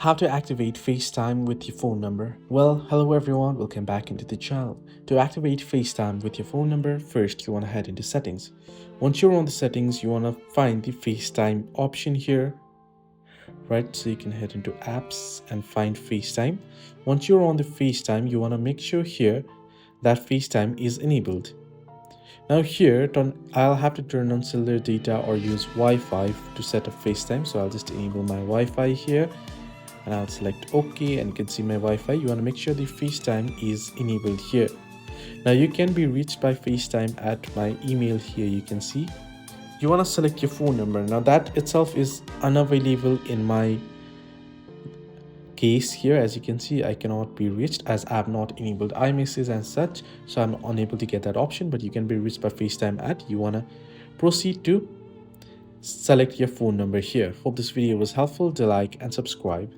How to activate FaceTime with your phone number. Well, hello everyone, welcome back into the channel. To activate FaceTime with your phone number, first you want to head into settings. Once you're on the settings, you want to find the FaceTime option here, right? So you can head into apps and find FaceTime. Once you're on the FaceTime, you want to make sure here that FaceTime is enabled. Now here, I'll have to turn on cellular data or use Wi-Fi to set up FaceTime. So I'll just enable my Wi-Fi here and I'll select OK, and you can see my Wi-Fi. You want to make sure the FaceTime is enabled here. Now you can be reached by FaceTime at my email here. You can see you want to select your phone number. Now that itself is unavailable in my case here. As you can see, I cannot be reached as I have not enabled iMessage and such, so I'm unable to get that option, but you can be reached by FaceTime at. You want to proceed to select your phone number here. Hope this video was helpful. Do like and subscribe.